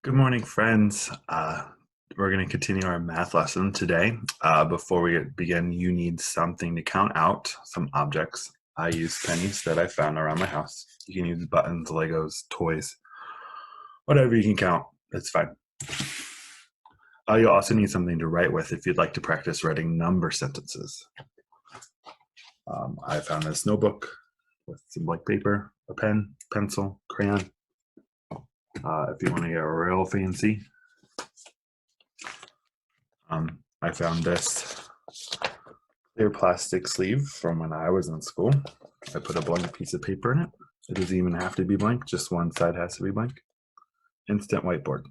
Good morning, friends. We're going to continue our math lesson today. Before we begin, you need something to count out, some objects. I use pennies that I found around my house. You can use buttons, Legos, toys, whatever you can count. It's fine. You'll also need something to write with if you'd like to practice writing number sentences. I found this notebook with some blank paper, a pen, pencil, crayon. If you want to get real fancy, I found this clear plastic sleeve from when I was in school. I put a blank piece of paper in it. It doesn't even have to be blank, just one side has to be blank. Instant whiteboard.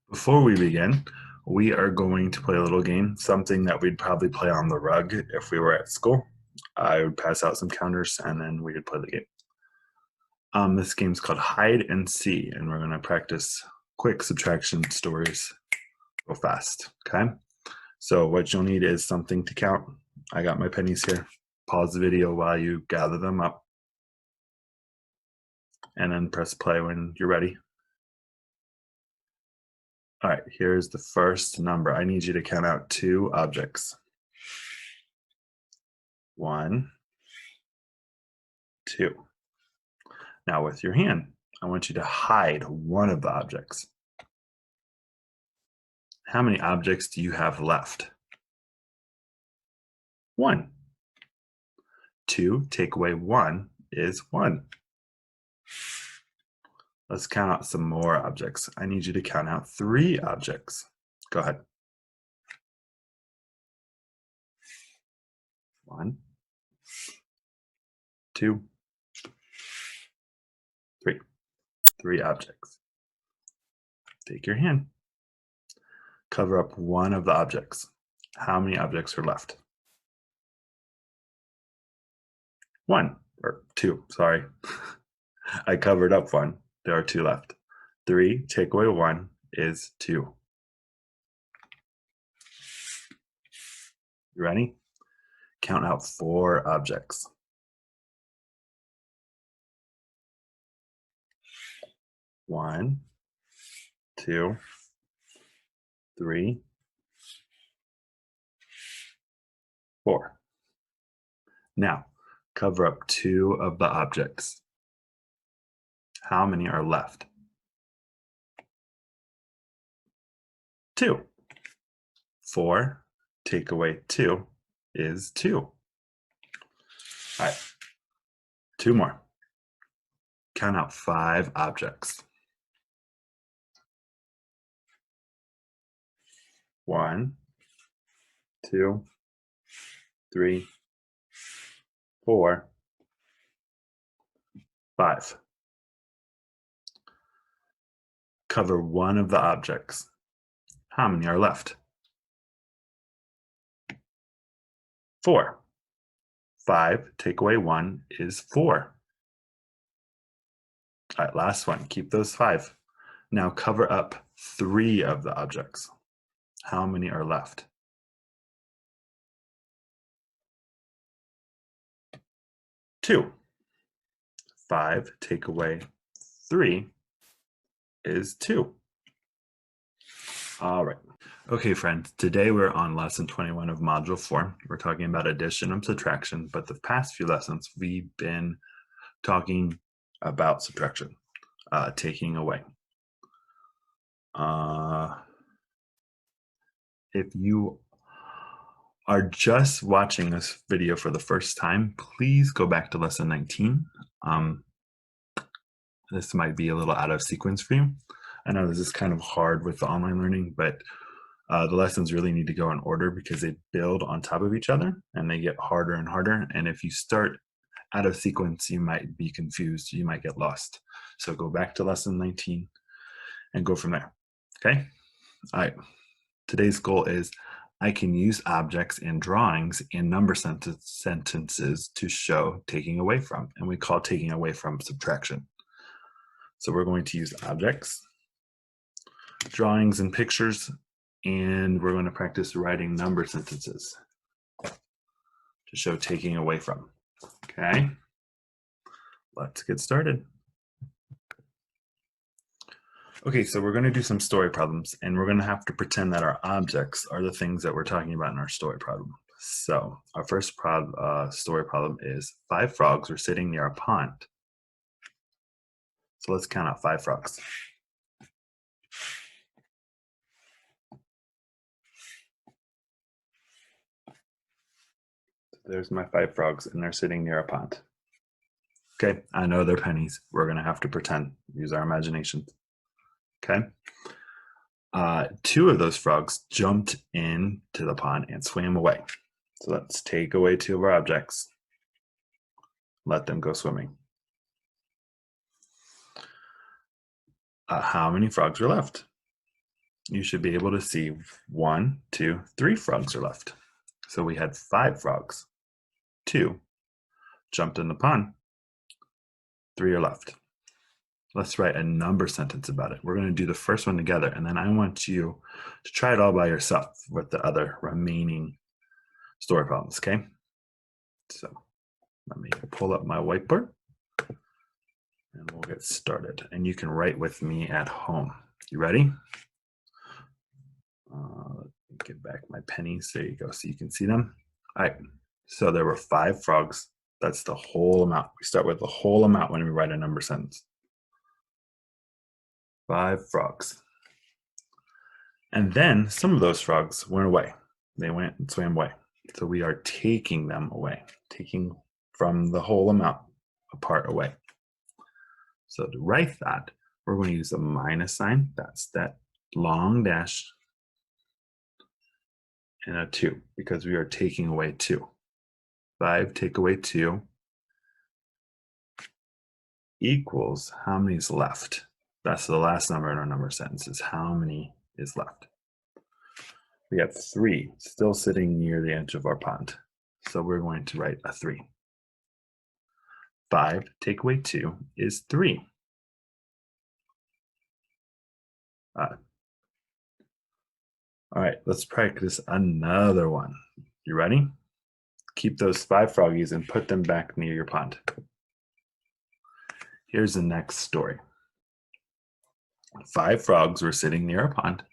Before we begin, we are going to play a little game, something that we'd probably play on the rug if we were at school. I would pass out some counters and then we would play the game. This game's called Hide and See, and we're going to practice quick subtraction stories real fast, okay? So what you'll need is something to count. I got my pennies here. Pause the video while you gather them up, and then press play when you're ready. All right, here's the first number. I need you to count out two objects. 1, 2. Now with your hand, I want you to hide one of the objects. How many objects do you have left? 1. 2, take away 1 is 1. Let's count out some more objects. I need you to count out 3 objects. Go ahead. 1, 2, 3. 3 objects. Take your hand. Cover up one of the objects. How many objects are left? 1 or 2, sorry. I covered up 1. There are 2 left. 3, take away 1 is 2. You ready? Count out 4 objects. 1, 2, 3, 4. Now, cover up 2 of the objects. How many are left? 2. 4, take away 2 is 2. All right, 2 more. Count out 5 objects. 1, 2, 3, 4, 5. Cover one of the objects. How many are left? 4. 5, take away 1 is 4. All right, last one. Keep those 5. Now cover up 3 of the objects. How many are left? 2. 5, take away 3 is 2. All right. Okay, friends, today we're on lesson 21 of module 4. We're talking about addition and subtraction, but the past few lessons we've been talking about subtraction, taking away. If you are just watching this video for the first time, please go back to lesson 19. This might be a little out of sequence for you. I know this is kind of hard with the online learning, but the lessons really need to go in order because they build on top of each other and they get harder and harder. And if you start out of sequence, you might be confused. You might get lost. So go back to lesson 19 and go from there. Okay? All right. Today's goal is I can use objects and drawings in number sentences to show taking away from. And we call taking away from subtraction. So we're going to use objects, drawings and pictures, and we're going to practice writing number sentences to show taking away from. Okay, let's get started. Okay, so we're going to do some story problems, and we're going to have to pretend that our objects are the things that we're talking about in our story problem. So our first story problem is 5 frogs were sitting near a pond. So let's count out 5 frogs. There's my 5 frogs, and they're sitting near a pond. Okay, I know they're pennies. We're going to have to pretend, use our imagination. Okay. 2 of those frogs jumped into the pond and swam away. So let's take away 2 of our objects. Let them go swimming. How many frogs are left? You should be able to see 1, 2, 3 frogs are left. So we had 5 frogs. 2 jumped in the pond. 3 are left. Let's write a number sentence about it. We're going to do the first one together, and then I want you to try it all by yourself with the other remaining story problems, okay? So let me pull up my whiteboard, and we'll get started. And you can write with me at home. You ready? Let me get back my pennies. There you go, so you can see them. All right, so there were 5 frogs. That's the whole amount. We start with the whole amount when we write a number sentence. 5 frogs. And then some of those frogs went away. They went and swam away. So we are taking them away, taking from the whole amount apart away. So to write that, we're going to use a minus sign. That's that long dash and a 2 because we are taking away 2. 5 take away 2 equals how many is left. That's the last number in our number sentences. How many is left? We have 3 still sitting near the edge of our pond. So we're going to write a 3. 5 take away 2 is 3. All right, let's practice another one. You ready? Keep those 5 froggies and put them back near your pond. Here's the next story. 5 frogs were sitting near a pond.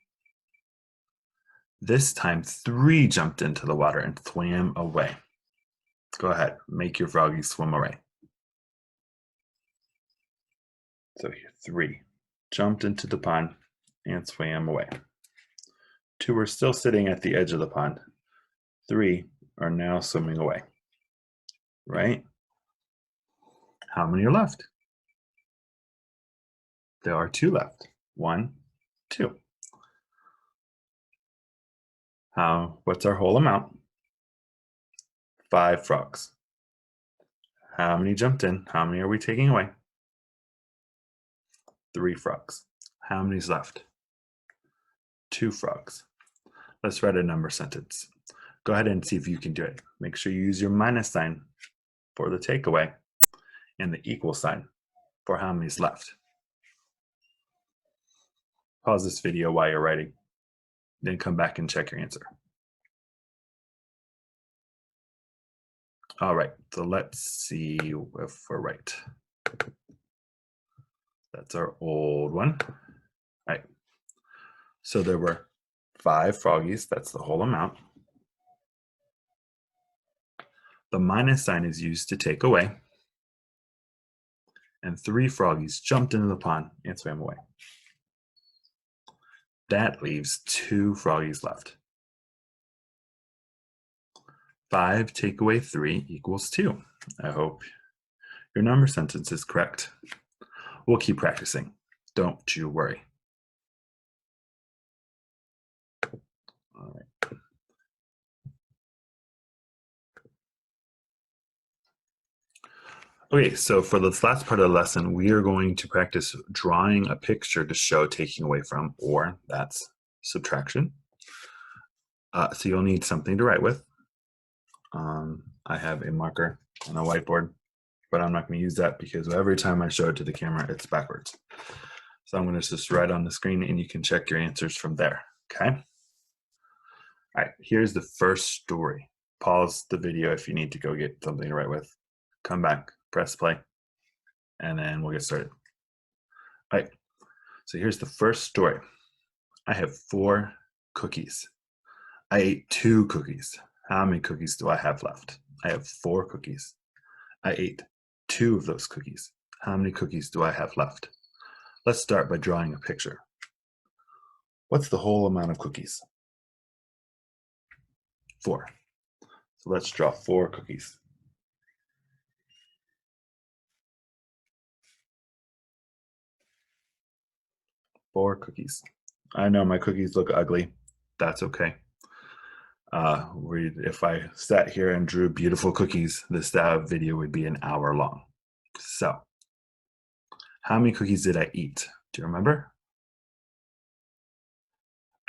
This time 3 jumped into the water and swam away. Go ahead, make your froggies swim away. So here, 3 jumped into the pond and swam away. 2 are still sitting at the edge of the pond. 3 are now swimming away. Right? How many are left? There are 2 left. 1, 2. What's our whole amount? 5 frogs. How many jumped in? How many are we taking away? 3 frogs. How many's left? 2 frogs. Let's write a number sentence. Go ahead and see if you can do it. Make sure you use your minus sign for the takeaway and the equal sign for how many's left. Pause this video while you're writing, then come back and check your answer. All right, so let's see if we're right. That's our old one. All right, so there were 5 froggies, that's the whole amount. The minus sign is used to take away, and 3 froggies jumped into the pond and swam away. That leaves 2 froggies left. 5 take away 3 equals 2. I hope your number sentence is correct. We'll keep practicing. Don't you worry. All right. Okay, so for this last part of the lesson, we are going to practice drawing a picture to show taking away from, or that's subtraction. So you'll need something to write with. I have a marker and a whiteboard, but I'm not going to use that because every time I show it to the camera, it's backwards. So I'm going to just write on the screen and you can check your answers from there, okay? All right, here's the first story. Pause the video if you need to go get something to write with. Come back, press play, and then we'll get started. All right, So here's the first story. I have 4 cookies. I ate 2 cookies. How many cookies do I have left? I have 4 cookies. I ate 2 of those cookies. How many cookies do I have left? Let's start by drawing a picture. What's the whole amount of cookies? 4. So let's draw 4 cookies. Four cookies. I know my cookies look ugly. That's okay. If I sat here and drew beautiful cookies, this video would be an hour long. So, how many cookies did I eat? Do you remember?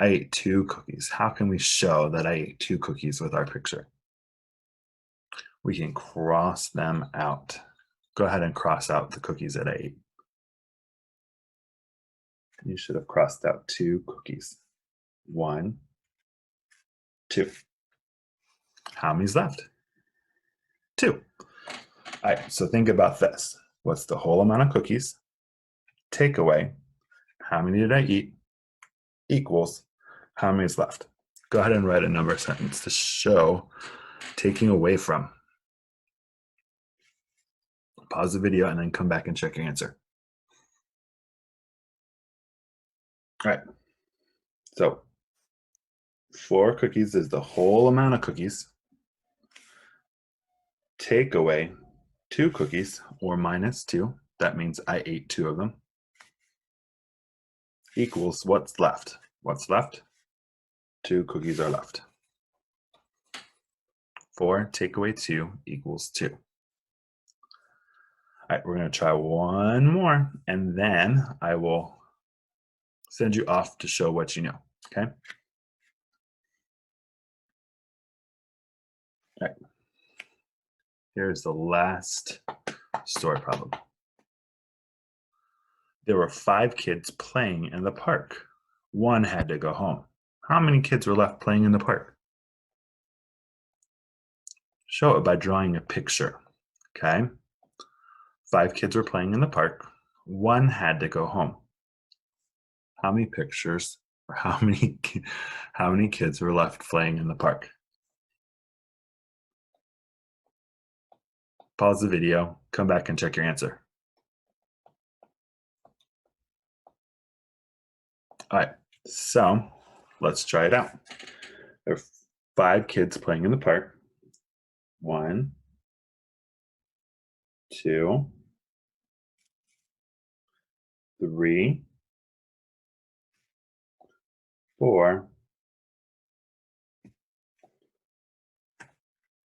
I ate 2 cookies. How can we show that I ate 2 cookies with our picture? We can cross them out. Go ahead and cross out the cookies that I ate. You should have crossed out 2 cookies. 1, 2. How many's left? 2. All right, so think about this. What's the whole amount of cookies? Take away, how many did I eat? Equals, how many is left? Go ahead and write a number sentence to show taking away from. Pause the video and then come back and check your answer. All right, so 4 cookies is the whole amount of cookies. Take away 2 cookies, or minus 2. That means I ate 2 of them. Equals what's left? What's left? 2 cookies are left. 4 take away 2 equals 2. All right, we're going to try one more, and then I will send you off to show what you know, okay? All right. Here's the last story problem. There were 5 kids playing in the park. 1 had to go home. How many kids were left playing in the park? Show it by drawing a picture, okay? 5 kids were playing in the park. 1 had to go home. How many pictures, or how many kids were left playing in the park? Pause the video, come back and check your answer. All right, so let's try it out. There are 5 kids playing in the park. 1, 2, 3, 4,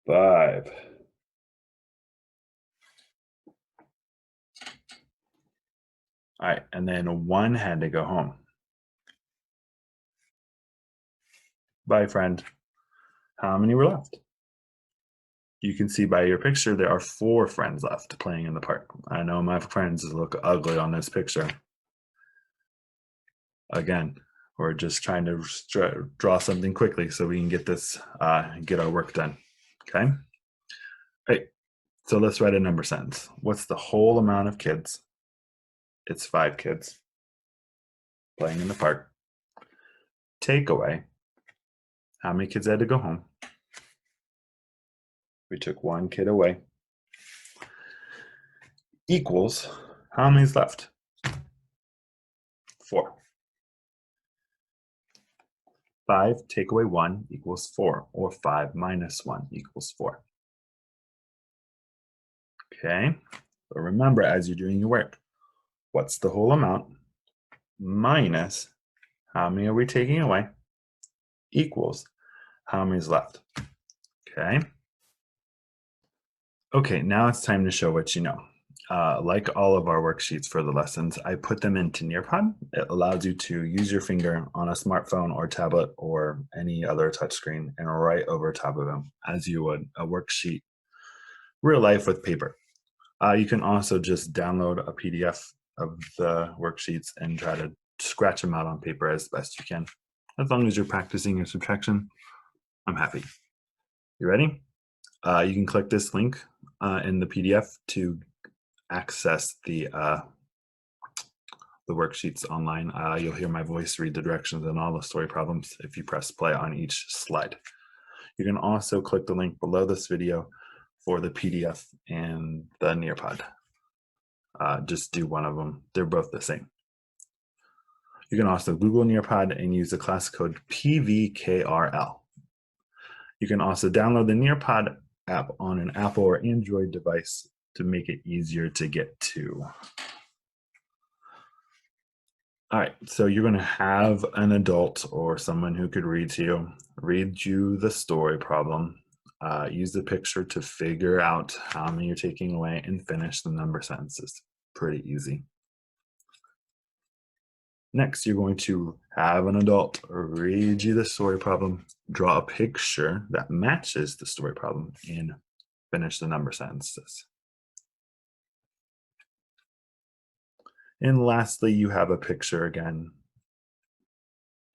5. All right, and then 1 had to go home. Bye, friend. How many were left? You can see by your picture there are 4 friends left playing in the park. I know my friends look ugly on this picture. Again, we're just trying to draw something quickly so we can get this, get our work done, okay? All right, so let's write a number sentence. What's the whole amount of kids? It's 5 kids playing in the park. Take away, how many kids had to go home? We took 1 kid away. Equals, how many's left? 4. 5 take away 1 equals 4, or 5 minus 1 equals 4. Okay, but remember as you're doing your work, what's the whole amount minus how many are we taking away equals how many's left. Okay. Okay, now it's time to show what you know. Like all of our worksheets for the lessons, I put them into Nearpod. It allows you to use your finger on a smartphone or tablet or any other touchscreen and write over top of them as you would a worksheet, real life with paper. You can also just download a PDF of the worksheets and try to scratch them out on paper as best you can. As long as you're practicing your subtraction, I'm happy. You ready? You can click this link in the PDF to access the the worksheets online. You'll hear my voice read the directions and all the story problems if you press play on each slide. You can also click the link below this video for the PDF and the Nearpod. Just do one of them. They're both the same. You can also Google Nearpod and use the class code PVKRL. You can also download the Nearpod app on an Apple or Android device to make it easier to get to. All right, so you're going to have an adult or someone who could read you the story problem. Use the picture to figure out how many you're taking away and finish the number sentences. Pretty easy. Next, you're going to have an adult read you the story problem, draw a picture that matches the story problem, and finish the number sentences. And lastly, you have a picture again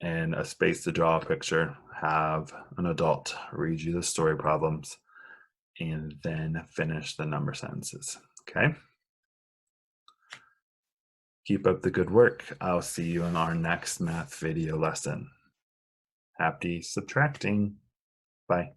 and a space to draw a picture. Have an adult read you the story problems and then finish the number sentences. Okay? Keep up the good work. I'll see you in our next math video lesson. Happy subtracting. Bye.